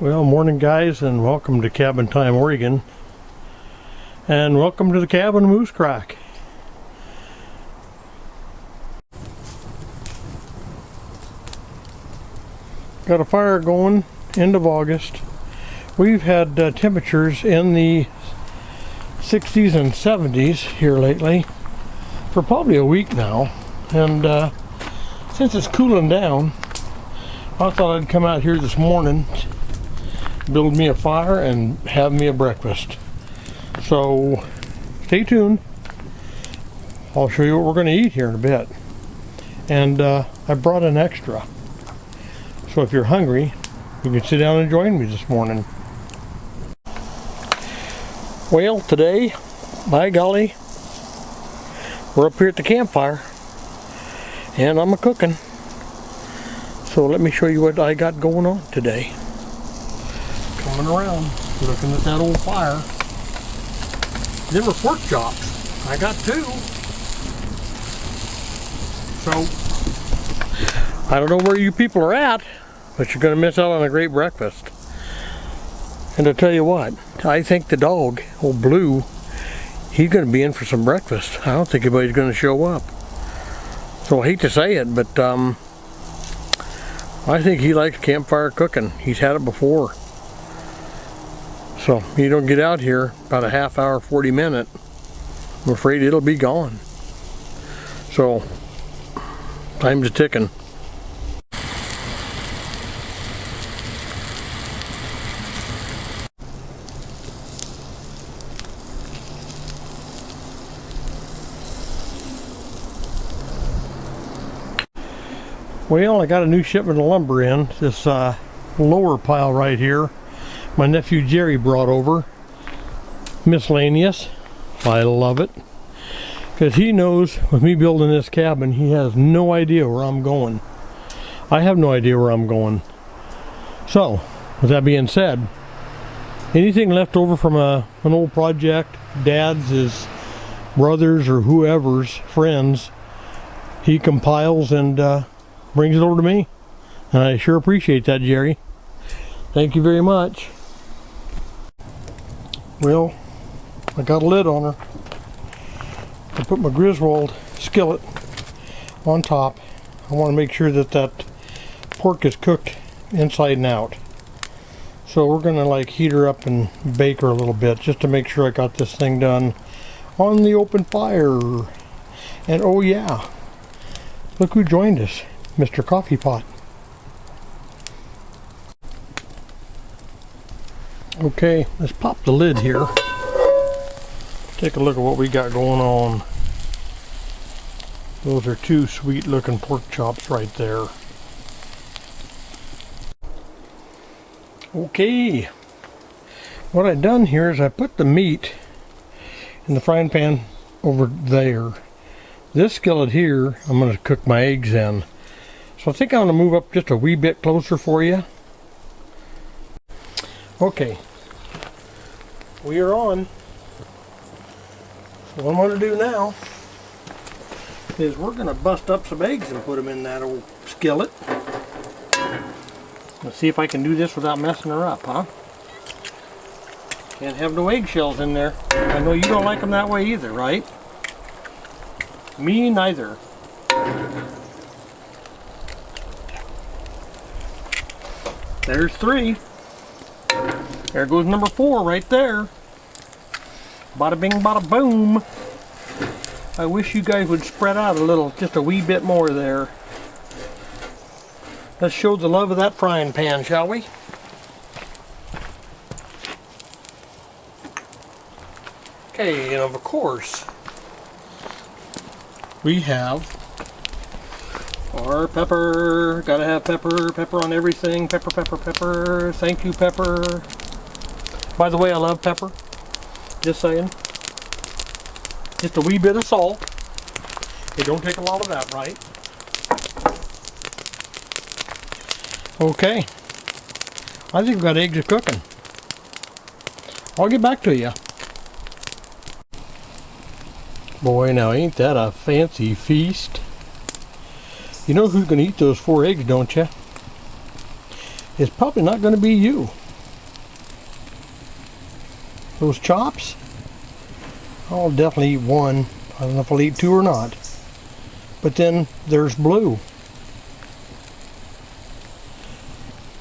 Well, morning guys, and welcome to Cabin Time, Oregon. And welcome to the cabin Moose Crack. Got a fire going, end of August. We've had temperatures in the 60s and 70s here lately for probably a week now. And since it's cooling down, I thought I'd come out here this morning, build me a fire and have me a breakfast. So stay tuned. I'll show you what we're going to eat here in a bit. And I brought an extra. So if you're hungry, you can sit down and join me this morning. Well, today, by golly, we're up here at the campfire and I'm a-cooking. So let me show you what I got going on today. Coming around, looking at that old fire. Them are pork chops. I got two. So, I don't know where you people are at, but you're going to miss out on a great breakfast. And to tell you what, I think the dog, old Blue, he's going to be in for some breakfast. I don't think anybody's going to show up. So I hate to say it, but I think he likes campfire cooking. He's had it before. So you don't get out here about a half hour, 40 minutes, I'm afraid it'll be gone. So time's ticking. Well, I got a new shipment of lumber in. This lower pile right here, my nephew Jerry brought over. Miscellaneous. I love it. Because he knows, with me building this cabin, he has no idea where I'm going. I have no idea where I'm going. So, with that being said, anything left over from an old project, Dad's, his brothers, or whoever's friends, he compiles and brings it over to me. And I sure appreciate that, Jerry. Thank you very much. Well, I got a lid on her. I put my Griswold skillet on top. I want to make sure that that pork is cooked inside and out. So we're going to like heat her up and bake her a little bit just to make sure I got this thing done on the open fire. And oh yeah, look who joined us, Mr. Coffee Pot. Okay, let's pop the lid here. Take a look at what we got going on. Those are two sweet looking pork chops right there. Okay, what I've done here is I put the meat in the frying pan over there. This skillet here, I'm going to cook my eggs in. So I think I'm going to move up just a wee bit closer for you. Okay, we are on. So what I'm going to do now is we're going to bust up some eggs and put them in that old skillet. Let's see if I can do this without messing her up, huh? Can't have no eggshells in there. I know you don't like them that way either, right? Me neither. There's three. There goes number 4 right there. Bada bing, bada boom. I wish you guys would spread out a little, just a wee bit more there. Let's show the love of that frying pan, shall we? Okay, and of course, we have our pepper. Gotta have pepper. Pepper on everything. Pepper, pepper, pepper. Thank you, pepper. By the way, I love pepper. Just saying. Just a wee bit of salt. It don't take a lot of that, right? Okay. I think we've got eggs cooking. I'll get back to you. Boy, now ain't that a fancy feast? You know who's going to eat those 4 eggs, don't you? It's probably not going to be you. those chops. I'll definitely eat one. I don't know if I'll eat two or not. But then there's Blue.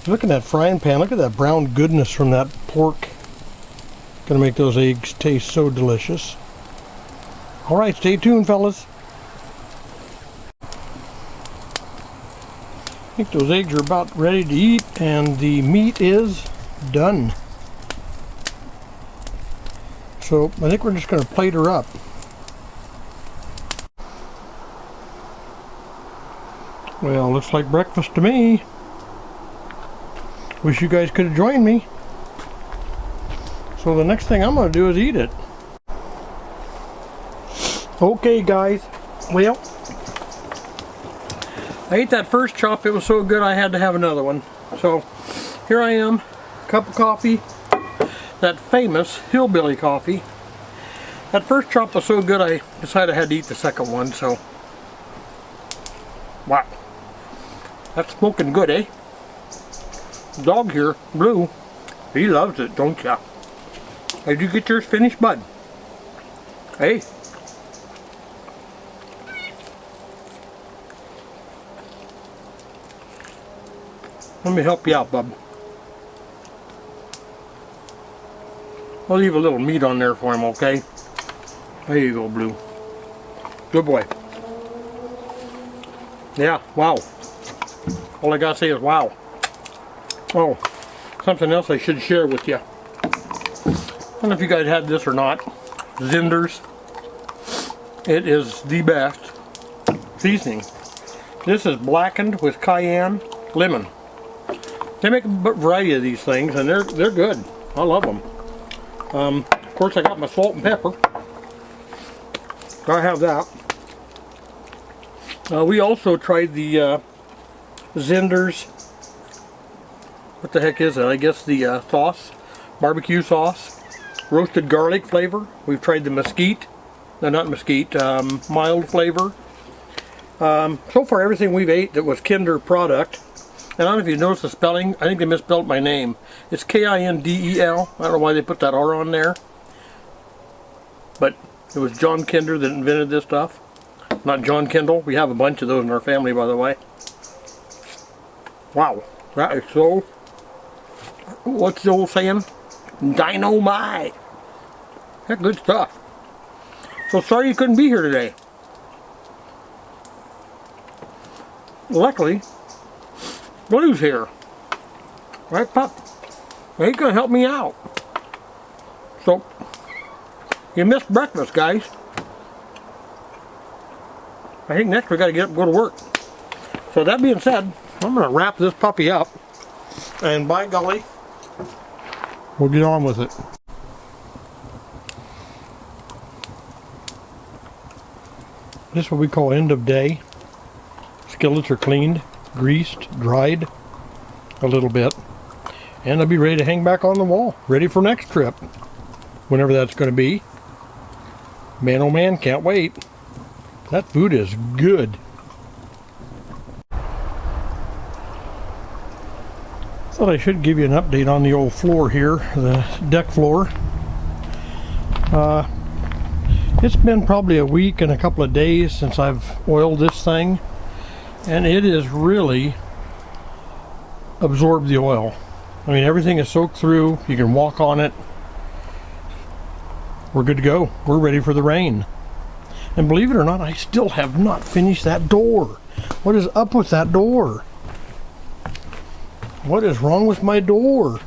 Look at that frying pan. Look at that brown goodness from that pork. Gonna make those eggs taste so delicious. Alright, stay tuned, fellas. I think those eggs are about ready to eat, and the meat is done. So I think we're just going to plate her up. Well, looks like breakfast to me. Wish you guys could have joined me. So the next thing I'm going to do is eat it. Okay, guys. Well, I ate that first chop. It was so good I had to have another one. So here I am, cup of coffee, that famous hillbilly coffee. That first chop was so good I decided I had to eat the second one. So wow, that's smoking good, eh? Dog here, Blue, he loves it, don't ya? Did you get yours finished, bud? Hey. Let me help you out, bub. I'll leave a little meat on there for him, okay? There you go, Blue. Good boy. Yeah, wow. All I gotta say is wow. Oh, something else I should share with you. I don't know if you guys had this or not. Zinder's. It is the best seasoning. This is blackened with cayenne, lemon. They make a variety of these things, and they're good. I love them. Of course, I got my salt and pepper. Gotta have that. We also tried the Zinder's. What the heck is it? I guess the sauce, barbecue sauce, roasted garlic flavor. We've tried the mesquite. No, not mesquite. Mild flavor. So far, everything we've ate that was Kinder product. And I don't know if you noticed the spelling. I think they misspelled my name. It's Kindel. I don't know why they put that R on there. But it was John Kinder that invented this stuff. Not John Kendall. We have a bunch of those in our family, by the way. Wow. That is so... What's the old saying? Dynamite. That's good stuff. So sorry you couldn't be here today. Luckily, Blue's here. Right, pup? He's gonna help me out. So, you missed breakfast, guys. I think next we gotta get up and go to work. So that being said, I'm gonna wrap this puppy up, and by golly, we'll get on with it. This is what we call end of day. Skillets are cleaned, greased, dried a little bit, and they'll be ready to hang back on the wall, ready for next trip, whenever that's going to be. Man, oh man, can't wait. That food is good. Thought I should give you an update on the old floor here, the deck floor. It's been probably a week and a couple of days since I've oiled this thing, and it is really absorbed the oil. I mean, everything is soaked through. You can walk on it. We're good to go. We're ready for the rain. And believe it or not, I still have not finished that door. What is up with that door? What is wrong with my door?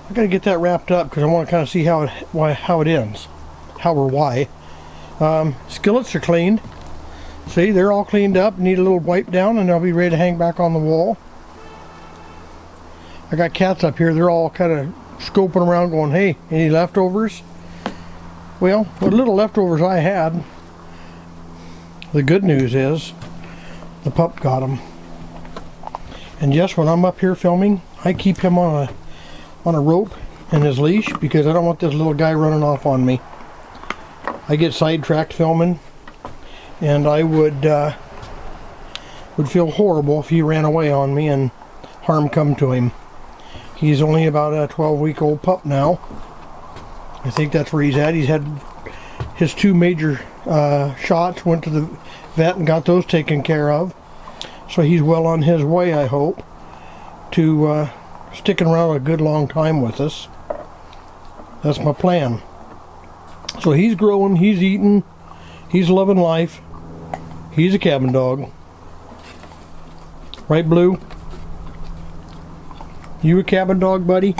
I gotta get that wrapped up because I want to kind of see how it ends. How or why. Skillets are cleaned. See, they're all cleaned up. Need a little wipe down and they'll be ready to hang back on the wall. I got cats up here. They're all kind of scoping around going, hey, any leftovers? Well, what little leftovers I had, the good news is the pup got them. And yes, when I'm up here filming, I keep him on a rope and his leash because I don't want this little guy running off on me. I get sidetracked filming, and I would feel horrible if he ran away on me and harm come to him. He's only about a 12-week-old pup now. I think that's where he's at. He's had his 2 major shots, went to the vet and got those taken care of. So he's well on his way, I hope, to sticking around a good long time with us. That's my plan. So he's growing, he's eating, he's loving life. He's a cabin dog. Right, Blue? You a cabin dog, buddy?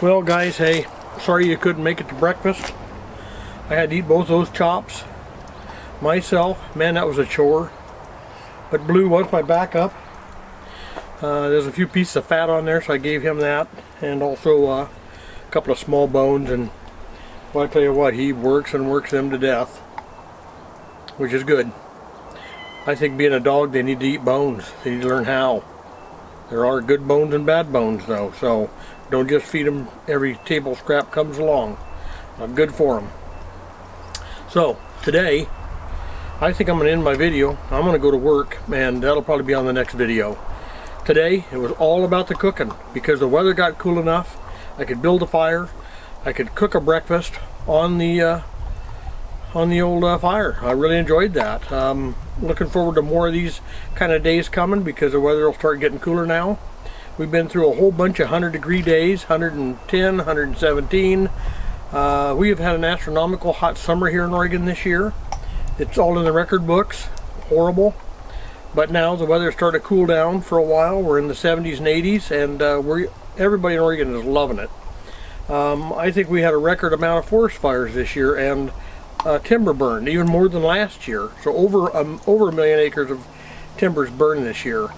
Well, guys, hey, sorry you couldn't make it to breakfast. I had to eat both those chops myself. Man, that was a chore. But Blue was my backup. There's a few pieces of fat on there, so I gave him that, and also a couple of small bones. And well, I tell you what, he works and works them to death, which is good. I think being a dog, they need to eat bones. They need to learn how. There are good bones and bad bones, though, so don't just feed them every table scrap comes along. Not good for them. So today, I think I'm going to end my video. I'm going to go to work, and that'll probably be on the next video. Today, it was all about the cooking, because the weather got cool enough. I could build a fire. I could cook a breakfast on the old fire. I really enjoyed that. Looking forward to more of these kind of days coming, because the weather will start getting cooler now. We've been through a whole bunch of 100-degree days, 110, 117. We have had an astronomical hot summer here in Oregon this year. It's all in the record books. Horrible. But now the weather's starting to cool down for a while. We're in the 70s and 80s, and everybody in Oregon is loving it. I think we had a record amount of forest fires this year, and timber burned, even more than last year. So over 1 million acres of timbers burned this year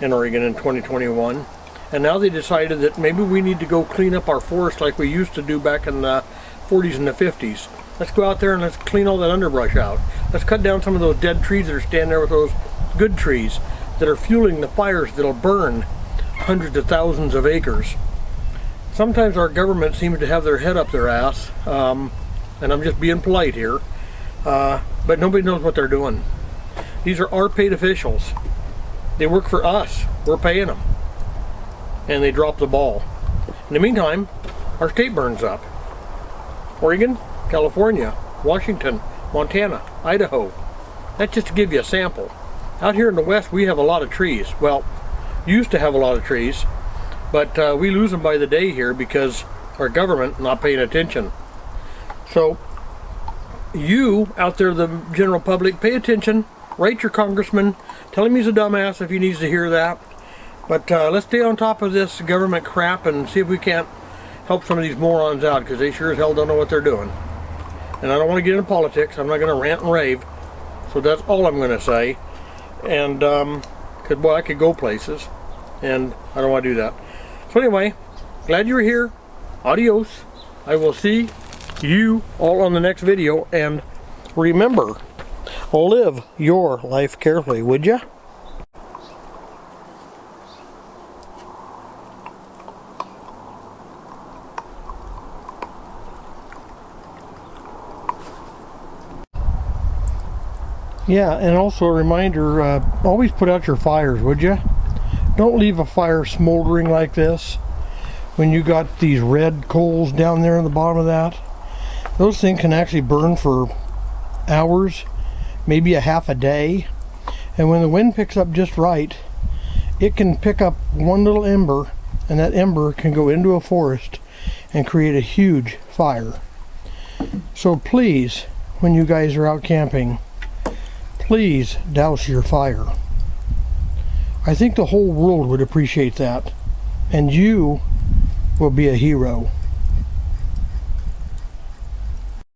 in Oregon in 2021. And now they decided that maybe we need to go clean up our forest like we used to do back in the 40s and the 50s. Let's go out there and let's clean all that underbrush out. Let's cut down some of those dead trees that are standing there with those good trees that are fueling the fires that'll burn hundreds of thousands of acres. Sometimes our government seems to have their head up their ass, and I'm just being polite here, but nobody knows what they're doing. These are our paid officials. They work for us. We're paying them. And they drop the ball. In the meantime, our state burns up. Oregon, California, Washington, Montana, Idaho. That's just to give you a sample. Out here in the West, we have a lot of trees. Well, used to have a lot of trees, but we lose them by the day here because our government not paying attention. So, you out there, the general public, pay attention. Write your congressman. Tell him he's a dumbass if he needs to hear that. But let's stay on top of this government crap and see if we can't help some of these morons out, because they sure as hell don't know what they're doing. And I don't want to get into politics. I'm not going to rant and rave. So that's all I'm going to say. And, because, boy, I could go places. And I don't want to do that. So anyway, glad you were here. Adios. I will see you all on the next video. And remember, live your life carefully, would ya? Yeah, and also a reminder, always put out your fires, would you? Don't leave a fire smoldering like this when you got these red coals down there in the bottom of that. Those things can actually burn for hours, maybe a half a day. And when the wind picks up just right, it can pick up one little ember, and that ember can go into a forest and create a huge fire. So please, when you guys are out camping, please douse your fire. I think the whole world would appreciate that, and you will be a hero.